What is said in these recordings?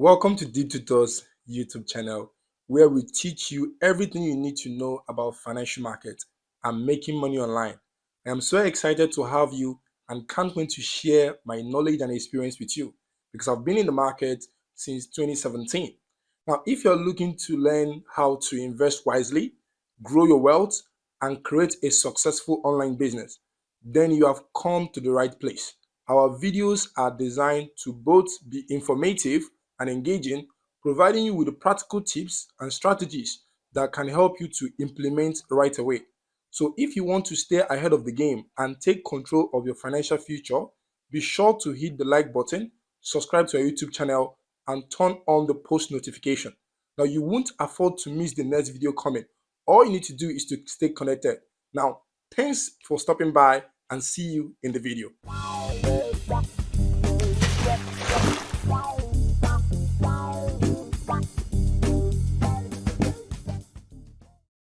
Welcome to Deep Tutors YouTube channel, where we teach you everything you need to know about financial market and making money online. I am so excited to have you and can't wait to share my knowledge and experience with you because I've been in the market since 2017. Now, if you're looking to learn how to invest wisely, grow your wealth, and create a successful online business, then you have come to the right place. Our videos are designed to both be informative and engaging, providing you with the practical tips and strategies that can help you to implement right away. So, if you want to stay ahead of the game and take control of your financial future, be sure to hit the like button, subscribe to our YouTube channel, and turn on the post notification. Now, you won't afford to miss the next video coming. All you need to do is to stay connected. Now, thanks for stopping by and see you in the video.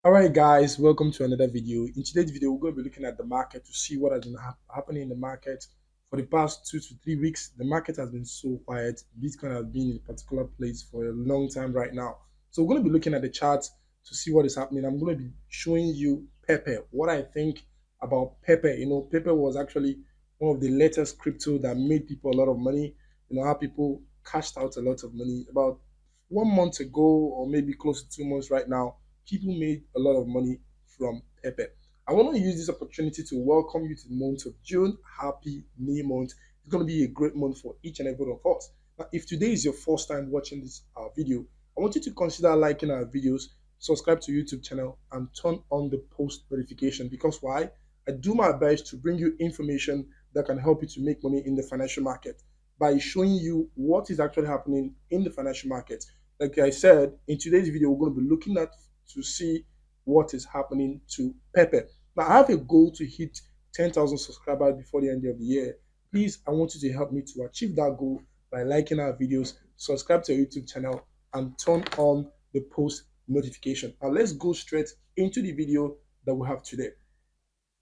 Alright guys, welcome to another video. In today's video, we're going to be looking at the market to see what has been happening in the market for the past 2 to 3 weeks. The market has been so quiet. Bitcoin has been in a particular place for a long time right now. So we're going to be looking at the charts to see what is happening. I'm going to be showing you Pepe, what I think about Pepe. Pepe was actually one of the latest crypto that made people a lot of money. How people cashed out a lot of money about 1 month ago, or maybe close to 2 months right now. People made a lot of money from Pepe. I want to use this opportunity to welcome you to the month of June. Happy new month. It's going to be a great month for each and every one of us. Now, if today is your first time watching this video, I want you to consider liking our videos, subscribe to YouTube channel, and turn on the post notification. Because why? I do my best to bring you information that can help you to make money in the financial market by showing you what is actually happening in the financial market. Like I said, in today's video, we're going to be looking at to see what is happening to Pepe. Now, I have a goal to hit 10,000 subscribers before the end of the year. Please, I want you to help me to achieve that goal by liking our videos, subscribe to our YouTube channel, and turn on the post notification. Now, let's go straight into the video that we have today.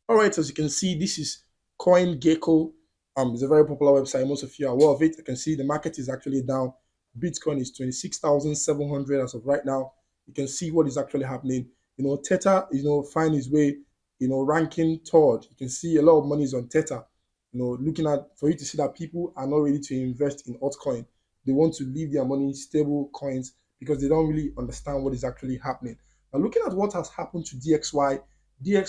All right, as you can see, this is CoinGecko. It's a very popular website. Most of you are aware of it. You can see the market is actually down. Bitcoin is 26,700 as of right now. You can see what is actually happening. Tether, find his way, ranking third. You can see a lot of money is on Tether. Looking at, for you to see that people are not ready to invest in altcoin. They want to leave their money in stable coins because they don't really understand what is actually happening. Now, looking at what has happened to DXY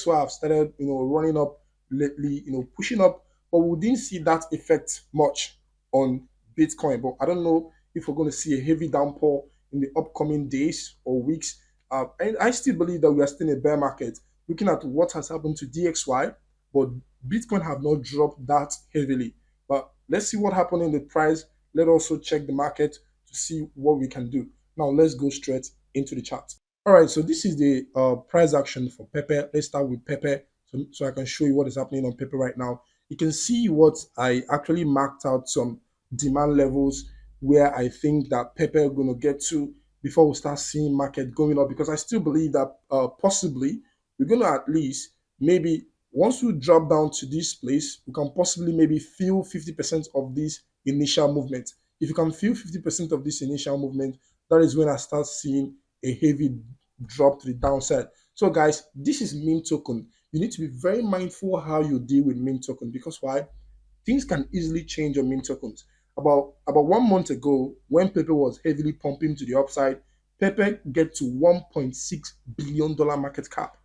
have started, running up lately, pushing up, but we didn't see that effect much on Bitcoin. But I don't know if we're going to see a heavy downpour in the upcoming days or weeks. And I still believe that we are still in a bear market. Looking at what has happened to DXY, but Bitcoin have not dropped that heavily. But let's see what happened in the price. Let's also check the market to see what we can do. Now let's go straight into the chart. All right, so this is the price action for Pepe. Let's start with Pepe so I can show you what is happening on Pepe right now. You can see what I actually marked out some demand levels where I think that Pepe are going to get to before we start seeing market going up, because I still believe that possibly we're going to at least maybe once we drop down to this place, we can possibly maybe feel 50% of this initial movement. If you can feel 50% of this initial movement, that is when I start seeing a heavy drop to the downside. So guys, this is meme token. You need to be very mindful how you deal with meme token, because why? Things can easily change on meme tokens. About 1 month ago, when Pepe was heavily pumping to the upside, Pepe get to $1.6 billion market cap.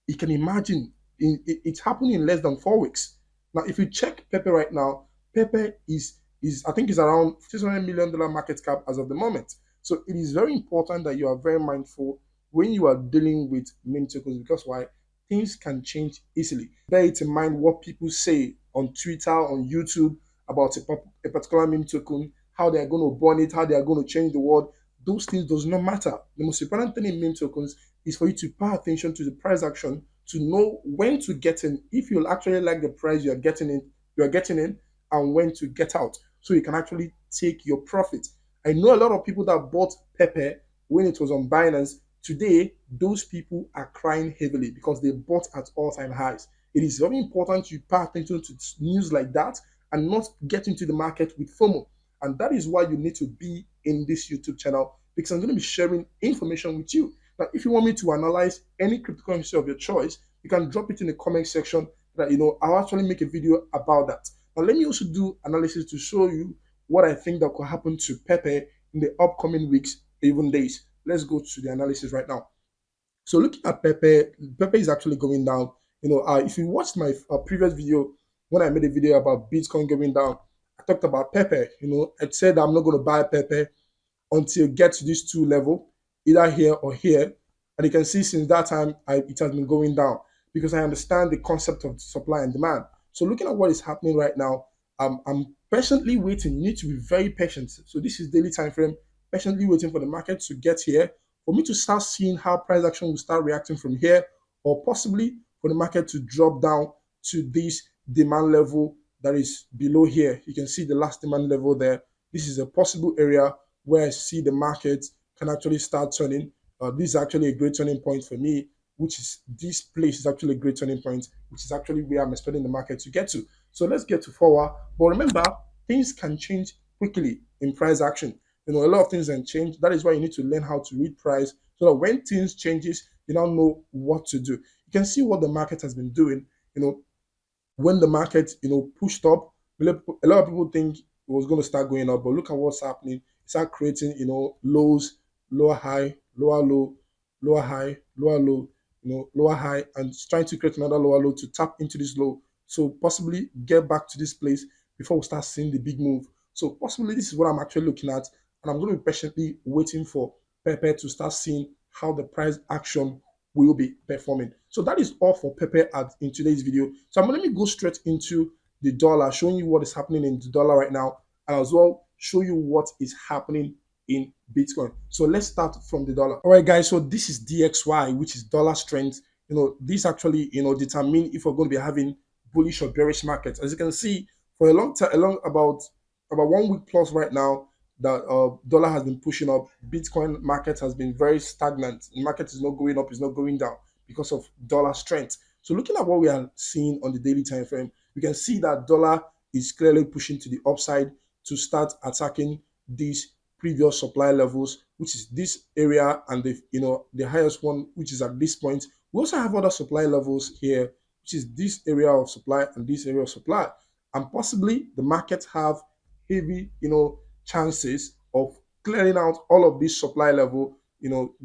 You can imagine it's happening in less than 4 weeks. Now, if you check Pepe right now, Pepe is I think is around $600 million market cap as of the moment. So it is very important that you are very mindful when you are dealing with meme tokens, because why? Things can change easily. Bear it in mind what people say on Twitter, on YouTube about a particular meme token, how they are going to burn it, how they are going to change the world. Those things does not matter. The most important thing in meme tokens is for you to pay attention to the price action, to know when to get in, if you actually like the price you are getting in, and when to get out, so you can actually take your profit. I know a lot of people that bought Pepe when it was on Binance. Today, those people are crying heavily because they bought at all-time highs. It is very important you pay attention to news like that and not get into the market with FOMO. And that is why you need to be in this YouTube channel, because I'm going to be sharing information with you. Now, if you want me to analyze any cryptocurrency of your choice, you can drop it in the comment section that, I'll actually make a video about that. Now, let me also do analysis to show you what I think that could happen to Pepe in the upcoming weeks, even days. Let's go to the analysis right now. So looking at Pepe, Pepe is actually going down. If you watched my previous video when I made a video about Bitcoin going down, I talked about Pepe. I said I'm not going to buy Pepe until it gets to this two level, either here or here. And you can see since that time, it has been going down because I understand the concept of supply and demand. So looking at what is happening right now, I'm patiently waiting. You need to be very patient. So this is daily time frame, patiently waiting for the market to get here, for me to start seeing how price action will start reacting from here, or possibly for the market to drop down to this demand level that is below here. You can see the last demand level there. This is a possible area where I see the market can actually start turning. This is actually a great turning point for me, which is this place is actually a great turning point, which is actually where I'm expecting the market to get to. So let's get to forward. But remember, things can change quickly in price action. A lot of things can change. That is why you need to learn how to read price, so that when things changes, you now know what to do. You can see what the market has been doing. When the market, pushed up, a lot of people think it was going to start going up, but look at what's happening. It start creating, lows, lower high, lower low, lower high, lower low, lower high, and it's trying to create another lower low to tap into this low. So possibly get back to this place before we start seeing the big move. So possibly this is what I'm actually looking at, and I'm going to be patiently waiting for Pepe to start seeing how the price action will be performing. So that is all for Pepe in today's video. So let me go straight into the dollar, showing you what is happening in the dollar right now, and as well show you what is happening in Bitcoin. So let's start from the dollar. All right, guys. So this is DXY, which is dollar strength. This actually, determine if we're going to be having bullish or bearish markets. As you can see, for a long time, about 1 week plus right now, the dollar has been pushing up. Bitcoin market has been very stagnant. The market is not going up, it's not going down because of dollar strength. So looking at what we are seeing on the daily time frame, we can see that dollar is clearly pushing to the upside to start attacking these previous supply levels, which is this area, and the highest one, which is at this point. We also have other supply levels here, which is this area of supply and this area of supply, and possibly the market have heavy chances of clearing out all of this supply level,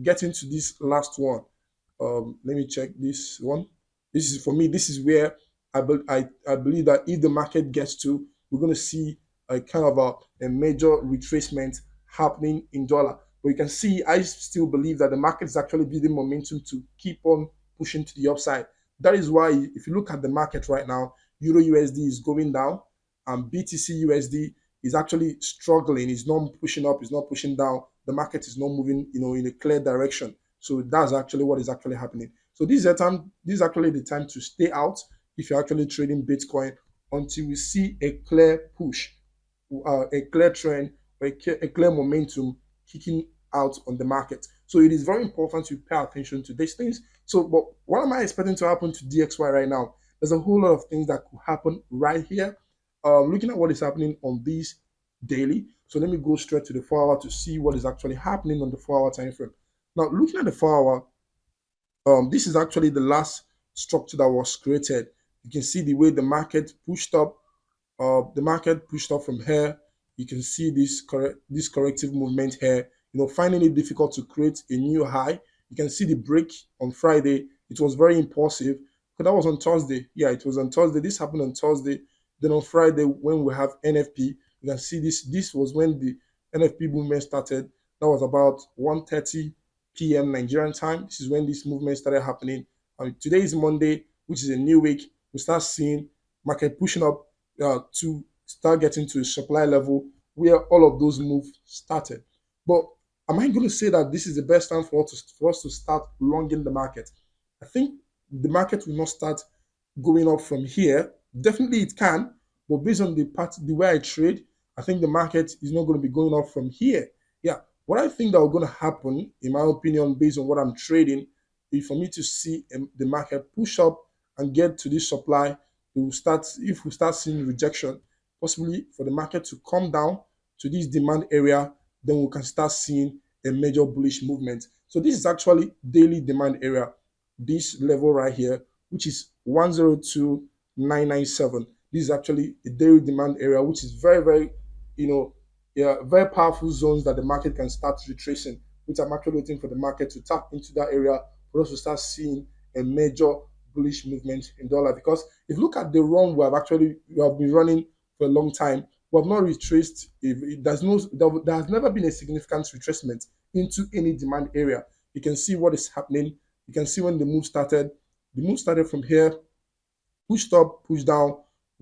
getting to this last one. Let me check this one. This is, for me, this is where I believe that if the market gets to, we're going to see a kind of a major retracement happening in dollar. But you can see, I still believe that the market is actually building momentum to keep on pushing to the upside. That is why, if you look at the market right now, Euro USD is going down, and BTC USD is actually struggling. It's not pushing up, it's not pushing down. The market is not moving, in a clear direction. So that's actually what is actually happening. So this is actually the time to stay out if you're actually trading Bitcoin until we see a clear push, a clear trend, or a clear momentum kicking out on the market. So it is very important to pay attention to these things. So, but what am I expecting to happen to DXY right now? There's a whole lot of things that could happen right here. Looking at what is happening on this daily. So let me go straight to the 4 hour to see what is actually happening on the 4 hour time frame. Now, looking at the 4 hour, this is actually the last structure that was created. You can see the way the market pushed up. The market pushed up from here. You can see this corrective movement here. Finding it difficult to create a new high. You can see the break on Friday. It was very impulsive. But that was on Thursday. Yeah, it was on Thursday. This happened on Thursday. Then on Friday, when we have NFP, you can see this. This was when the NFP movement started. That was about 1:30 p.m. Nigerian time. This is when this movement started happening. Today is Monday, which is a new week. We start seeing market pushing up to start getting to a supply level where all of those moves started. But am I going to say that this is the best time for us to start longing the market? I think the market will not start going up from here. Definitely it can, but based on the way I trade, I think the market is not going to be going up from here. Yeah, what I think that will going to happen, in my opinion, based on what I'm trading, is for me to see the market push up and get to this supply. If we start seeing rejection, possibly for the market to come down to this demand area then we can start seeing a major bullish movement. So this is actually daily demand area, this level right here, which is 102,997. This is actually a daily demand area, which is very, very, yeah, very powerful zones that the market can start retracing, which I'm actually waiting for the market to tap into that area for us to start seeing a major bullish movement in dollar. Because if you look at the run we have been running for a long time, we have not retraced. If there's no, there has never been a significant retracement into any demand area. You can see what is happening. You can see when the move started. The move started from here, pushed up, pushed down,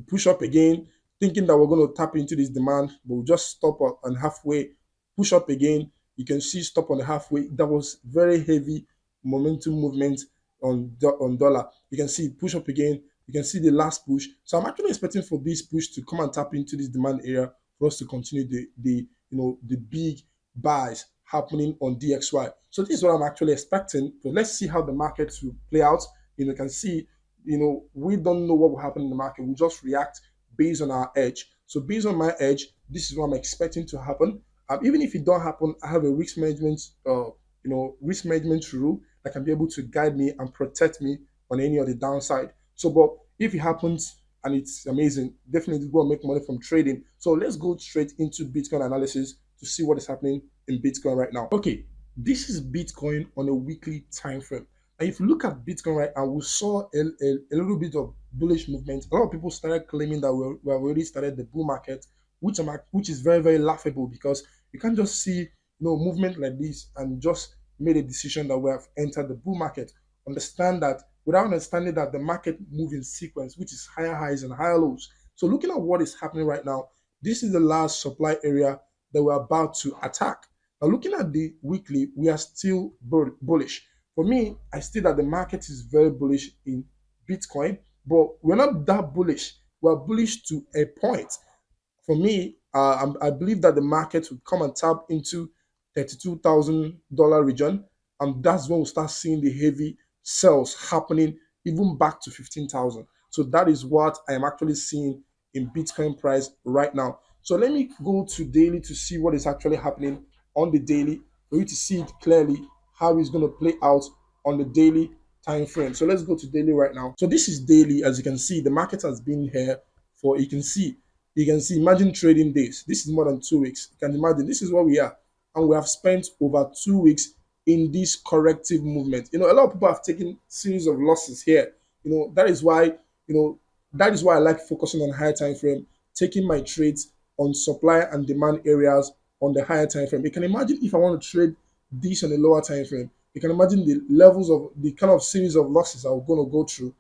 push up again, thinking that we're going to tap into this demand, but we just stop on halfway, push up again. You can see stop on the halfway. That was very heavy momentum movement on dollar. You can see push up again. You can see the last push. So I'm actually expecting for this push to come and tap into this demand area for us to continue the big buys happening on DXY. So this is what I'm actually expecting. So let's see how the market will play out. You can see, we don't know what will happen in the market. We just react based on our edge. So based on my edge, this is what I'm expecting to happen. Even if it don't happen, I have a risk management, risk management rule that can be able to guide me and protect me on any of the downside. So, but if it happens and it's amazing, definitely go and make money from trading. So let's go straight into Bitcoin analysis to see what is happening in Bitcoin right now. Okay, this is Bitcoin on a weekly time frame. And if you look at Bitcoin right now, we saw a little bit of bullish movement. A lot of people started claiming that we have already started the bull market, which is very, very laughable, because you can't just see movement like this and just made a decision that we have entered the bull market. Understand that without understanding that the market moves in sequence, which is higher highs and higher lows. So looking at what is happening right now, this is the last supply area that we're about to attack. Now looking at the weekly, we are still bullish. For me, I see that the market is very bullish in Bitcoin, but we're not that bullish. We're bullish to a point. For me, I believe that the market will come and tap into $32,000 region, and that's when we'll start seeing the heavy sells happening even back to 15,000. So that is what I am actually seeing in Bitcoin price right now. So let me go to daily to see what is actually happening on the daily for you to see it clearly how it's going to play out on the daily time frame. So let's go to daily right now. So this is daily. As you can see, the market has been here for, you can see, imagine trading days. This is more than 2 weeks. You can imagine this is what we are. And we have spent over 2 weeks in this corrective movement. A lot of people have taken series of losses here. That is why, I like focusing on higher time frame, taking my trades on supply and demand areas on the higher time frame. You can imagine if I want to trade this on a lower time frame, you can imagine the levels of the kind of series of losses I'm going to go through,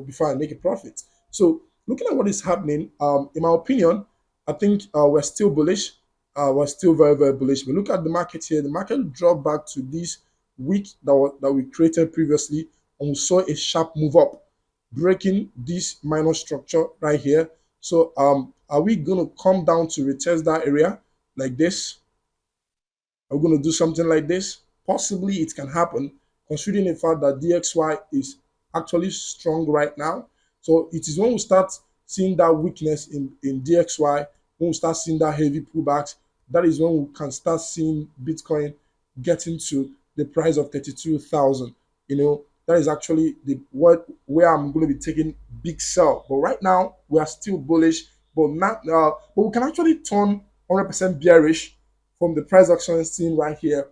before I make a profit. So looking at what is happening, in my opinion, I think we're still bullish. We're still very, very bullish. But look at the market here. The market dropped back to this week that we created previously, and we saw a sharp move up, breaking this minor structure right here. So are we going to come down to retest that area like this? Are we going to do something like this? Possibly it can happen, considering the fact that DXY is actually strong right now. So it is when we start seeing that weakness in DXY, when we start seeing that heavy pullbacks, that is when we can start seeing Bitcoin getting to the price of 32,000. That is actually where I'm going to be taking big sell. But right now we are still bullish, but but we can actually turn 100% bearish from the price action seen right here,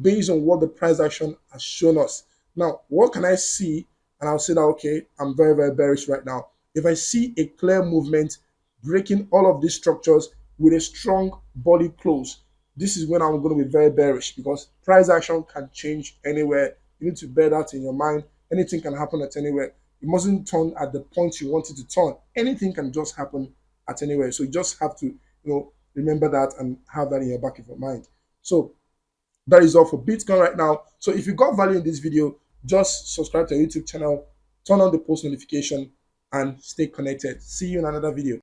based on what the price action has shown us. Now, what can I see? And I'll say that, okay, I'm very, very bearish right now. If I see a clear movement breaking all of these structures with a strong body close, this is when I'm going to be very bearish, because price action can change anywhere. You need to bear that in your mind. Anything can happen at anywhere. It mustn't turn at the point you want it to turn. Anything can just happen at anywhere. So you just have to, remember that and have that in your back of your mind. So that is all for Bitcoin right now. So if you got value in this video, just subscribe to our YouTube channel, turn on the post notification, and stay connected. See you in another video.